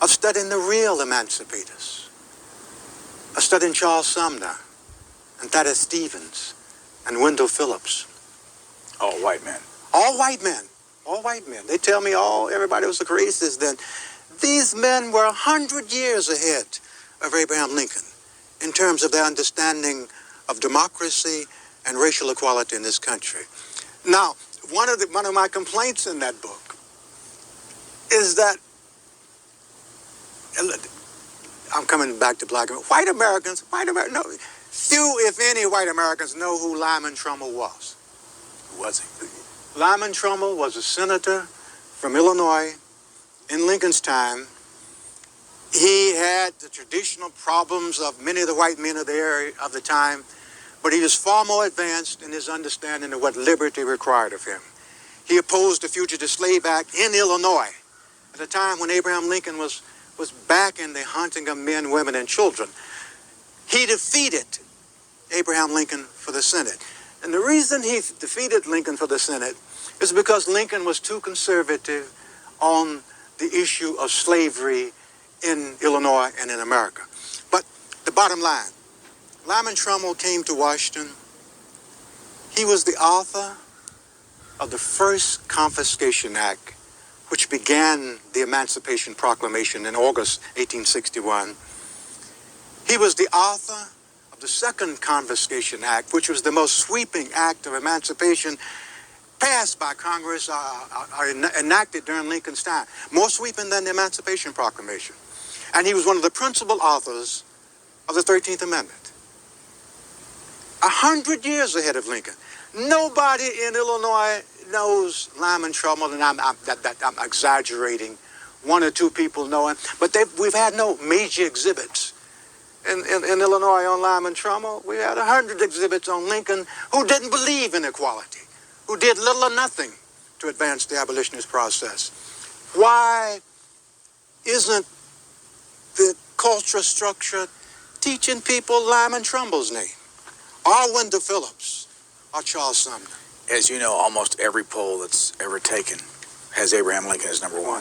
of studying the real emancipators, of studying Charles Sumner and Thaddeus Stevens and Wendell Phillips. All white men. All white men. All white men. They tell me everybody was the racist then. These men were 100 years ahead of Abraham Lincoln in terms of their understanding of democracy and racial equality in this country. Now, one of my complaints in that book is that, I'm coming back to black Americans. No, few, if any, white Americans know who Lyman Trumbull was. Who was he? Lyman Trumbull was a senator from Illinois in Lincoln's time. He had the traditional problems of many of the white men of the area of the time, but he was far more advanced in his understanding of what liberty required of him. He opposed the Fugitive Slave Act in Illinois at a time when Abraham Lincoln was back in the hunting of men, women, and children. He defeated Abraham Lincoln for the Senate. And the reason he defeated Lincoln for the Senate is because Lincoln was too conservative on the issue of slavery in Illinois and in America. But the bottom line, Lyman Trumbull came to Washington. He was the author of the first Confiscation Act, which began the Emancipation Proclamation in August 1861. He was the author of the second Confiscation Act, which was the most sweeping act of emancipation passed by Congress, enacted during Lincoln's time, more sweeping than the Emancipation Proclamation. And he was one of the principal authors of the 13th Amendment. 100 years ahead of Lincoln. Nobody in Illinois knows Lyman Trumbull, and I'm exaggerating. One or two people know him, but we've had no major exhibits in Illinois on Lyman Trumbull. We had 100 exhibits on Lincoln, who didn't believe in equality, who did little or nothing to advance the abolitionist process. Why isn't the cultural structure teaching people Lyman Trumbull's name, or Wendell Phillips, or Charles Sumner? As you know, almost every poll that's ever taken has Abraham Lincoln as number one.